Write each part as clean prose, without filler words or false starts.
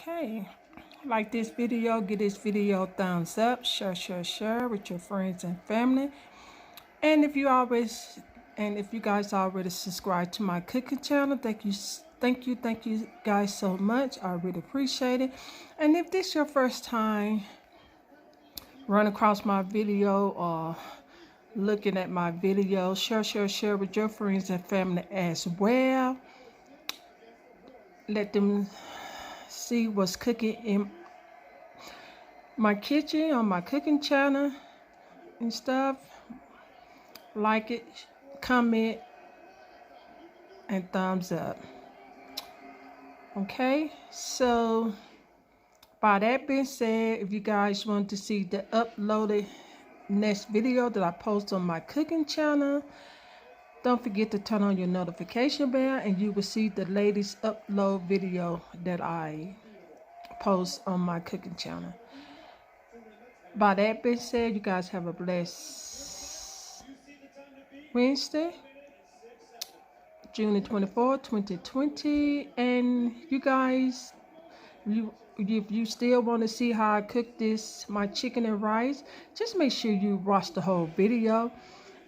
Okay, like this video, give this video a thumbs up, share with your friends and family. And if you guys already subscribe to my cooking channel, thank you guys so much. I really appreciate it. And if this your first time run across my video or looking at my video, share with your friends and family as well. Let them see what's cooking in my kitchen on my cooking channel and stuff. Like it, comment, and thumbs up. Okay, so by that being said, if you guys want to see the uploaded next video that I post on my cooking channel, don't forget to turn on your notification bell and you will see the latest upload video that I post on my cooking channel. By that being said, you guys have a blessed Wednesday, June 24th, 2020. And you guys, if you still want to see how I cook my chicken and rice, just make sure you watch the whole video.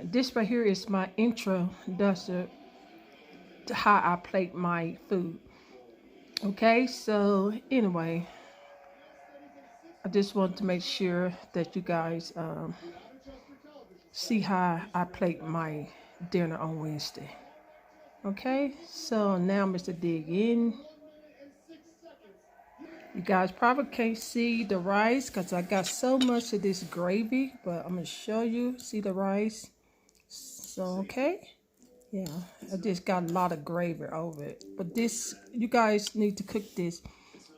This right here is my introduction to how I plate my food. Okay, so anyway, I just want to make sure that you guys see how I plate my dinner on Wednesday. Okay, so now Mr. Dig in. You guys probably can't see the rice because I got so much of this gravy, but I'm going to show you. See the rice? So, okay. Yeah, I just got a lot of gravy over it. But this, you guys need to cook this.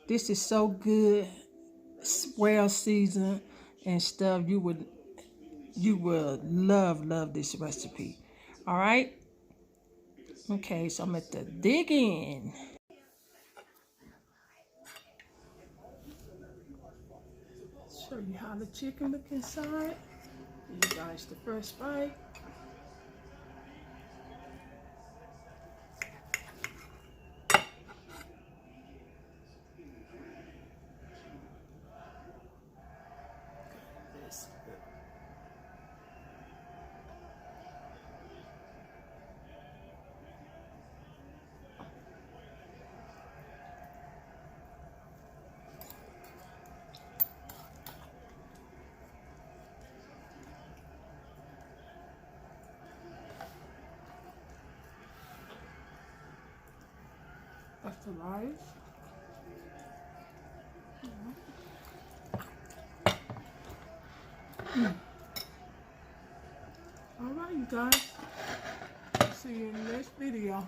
This is so good, well seasoned and stuff. You would love this recipe. All right. Okay, so I'm at the dig in. Show you how the chicken look inside. Give you guys the first bite. That's the rice. All right, you guys. See you in the next video.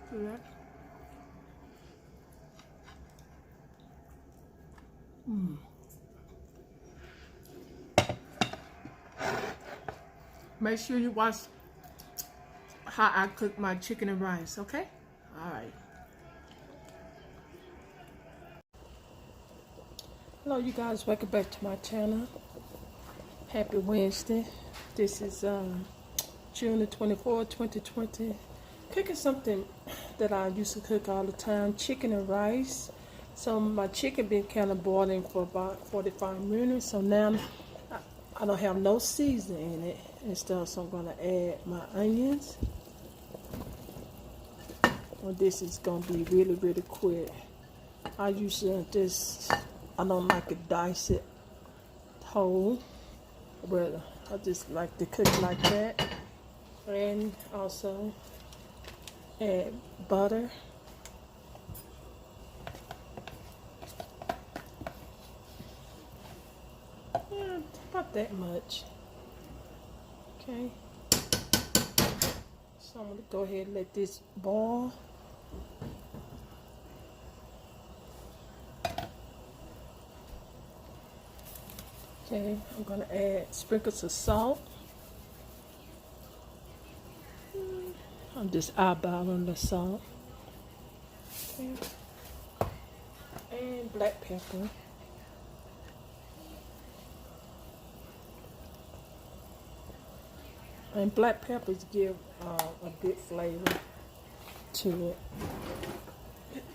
See that? Make sure you watch how I cook my chicken and rice, okay? All right. Hello, you guys. Welcome back to my channel. Happy Wednesday. This is June the 24th, 2020. Cooking something that I used to cook all the time, chicken and rice. So my chicken been kind of boiling for about 45 minutes. So now I don't have no seasoning in it and stuff. So I'm gonna add my onions. Well, this is gonna be really quick. I usually I don't like to dice it whole, but I just like to cook like that. And also add butter. Yeah, about that much. Okay. So I'm gonna go ahead and let this boil. Okay, I'm gonna add sprinkles of salt. I'm just eyeballing the salt. Okay. And black pepper. And black peppers give a good flavor to it.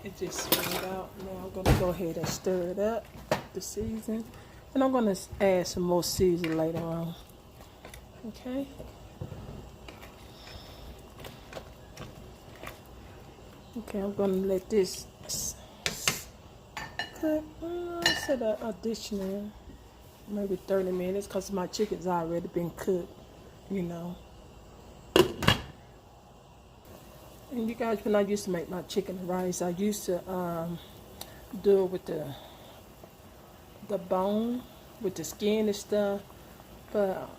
It just sprayed out. Now I'm going to go ahead and stir it up, the season. And I'm going to add some more season later on. Okay. Okay, I'm going to let this cook. I said an additional maybe 30 minutes because my chicken's already been cooked, you know. And you guys, when I used to make my chicken and rice, I used to do it with the bone, with the skin and stuff. But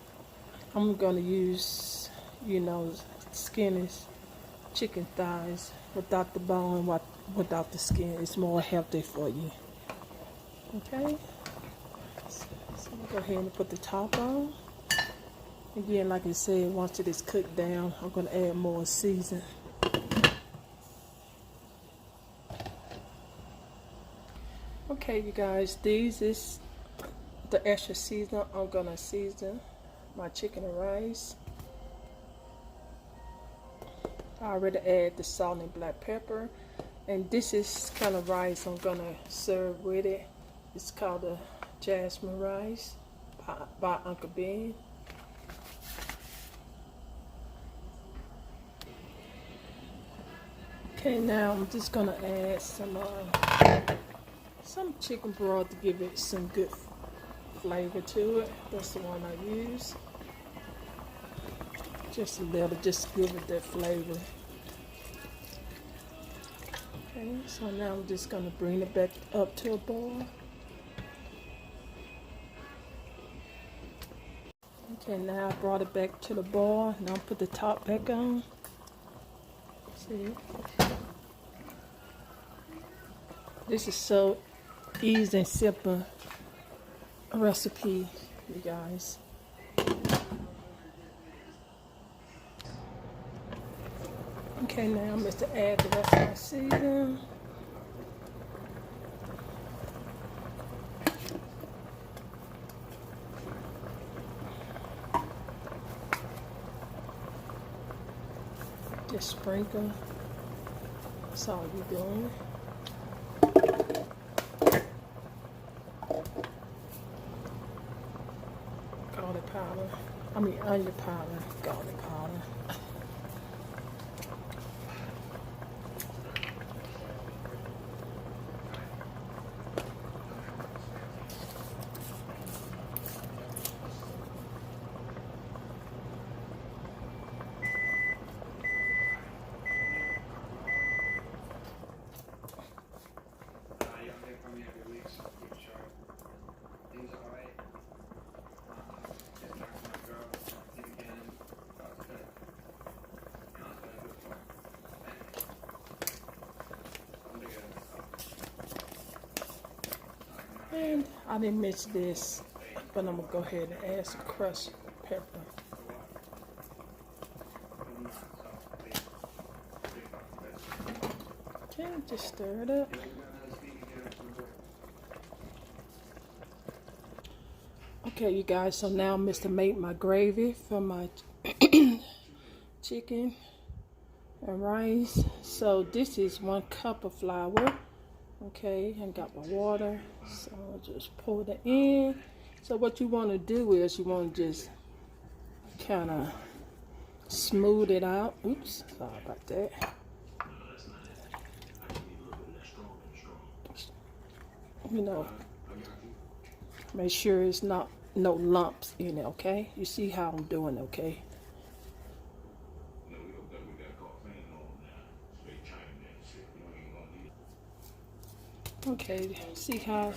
I'm gonna use, you know, skinless chicken thighs without the bone, without the skin. It's more healthy for you. Okay. So I'm gonna go ahead and put the top on. Again, like I said, once it is cooked down, I'm gonna add more season. Okay, you guys, these is the extra season. I'm gonna season my chicken and rice. I already add the salt and black pepper, and this is kind of rice I'm gonna serve with it. It's called the jasmine rice by Uncle Ben. Okay, now I'm just gonna add some chicken broth to give it some good flavor to it. That's the one I use. Just a little, just give it that flavor. Okay, so now I'm just gonna bring it back up to a boil. Okay, now I brought it back to the boil. Now I'll put the top back on. See? This is so easy and simple recipe, you guys. Okay, now I'm going to add the rest of my seasoning. Just sprinkle. That's all you're doing. Garlic powder. I mean onion powder. Garlic powder. And I didn't mix this, but I'm gonna go ahead and add some crushed pepper. Okay, just stir it up. Okay, you guys, so now I'm to make my gravy for my chicken and rice. So this is 1 cup of flour. Okay, and got my water, so I'll just pour that in. So what you want to do is you want to just kind of smooth it out. Oops, sorry about that. You know, make sure it's not no lumps in it. Okay, you see how I'm doing? Okay. Okay, see how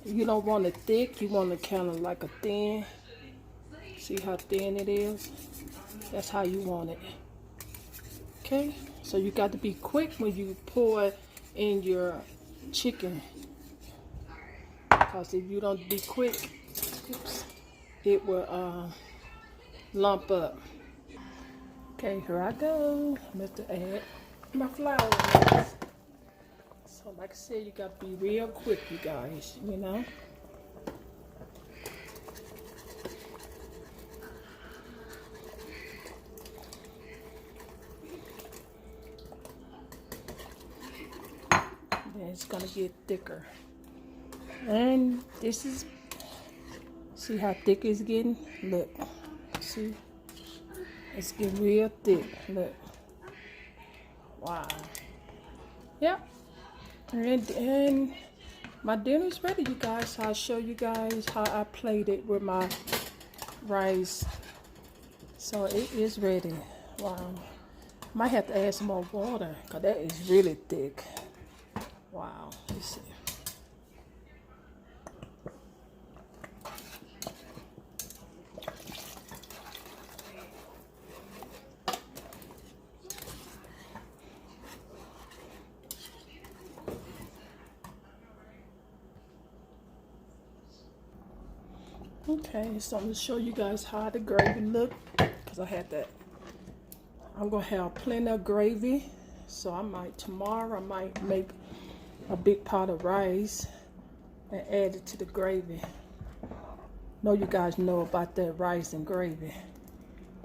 you don't want it thick, you want it kind of like a thin. See how thin it is? That's how you want it. Okay, so you got to be quick when you pour in your chicken, because if you don't be quick, oops, it will lump up. Okay, here I go. I'm going to add my flour. So like I said, you got to be real quick, you guys, you know. it's gonna get thicker. And this is, see how thick it's getting? Look, see, it's getting real thick. Look, wow. Yep. And my dinner's ready, you guys. So I'll show you guys how I played it with my rice. So it is ready. Wow. Might have to add some more water because that is really thick. Wow. Let's see. Okay, so I'm going to show you guys how the gravy look, because I had that. I'm going to have plenty of gravy, so tomorrow I might make a big pot of rice and add it to the gravy. Know you guys know about that rice and gravy,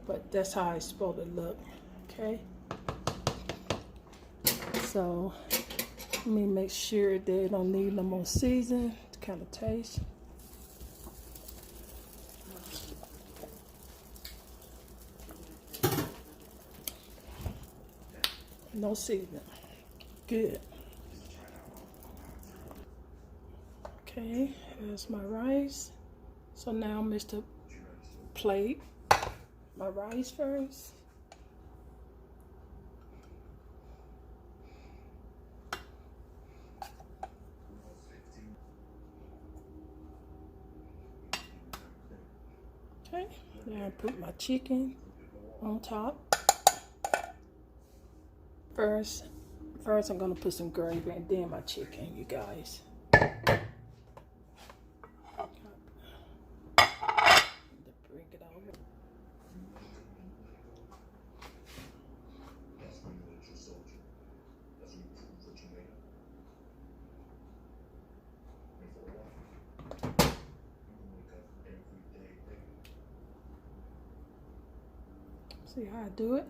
but that's how it's supposed to look, okay? So let me make sure they don't need no more seasoning to kind of taste. No seasoning. Good. Okay, here's my rice. So now I'm just to plate my rice first. Okay, now I put my chicken on top. First I'm gonna put some gravy and then my chicken, you guys. Bring it over. See how I do it?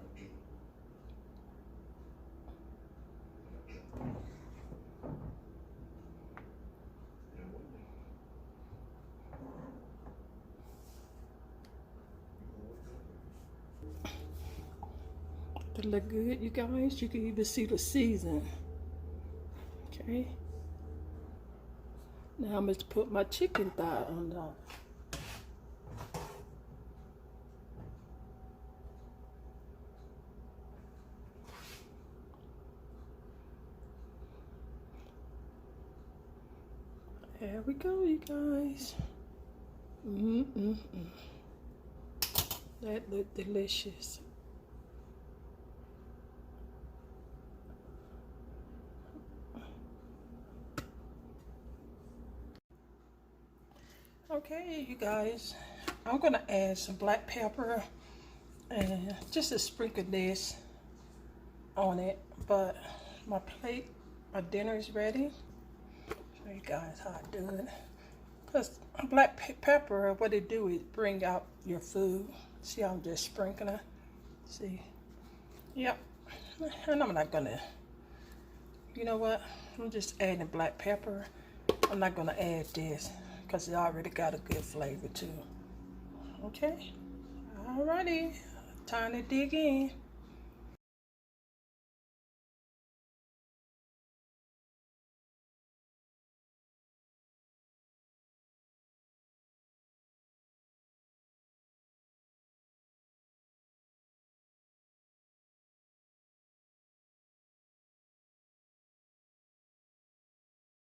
It look good, you guys. You can even see the season. Okay. Now I'm going to put my chicken thigh on top. There we go, you guys. That looked delicious. Okay, you guys, I'm gonna add some black pepper and just a sprinkle this on it. But my dinner is ready. Show you guys how I do it. Because black pepper, what it do is bring out your food. See how I'm just sprinkling? See? Yep. And I'm not gonna, you know what? I'm just adding black pepper. I'm not gonna add this because it already got a good flavor too. Okay. Alrighty. Time to dig in.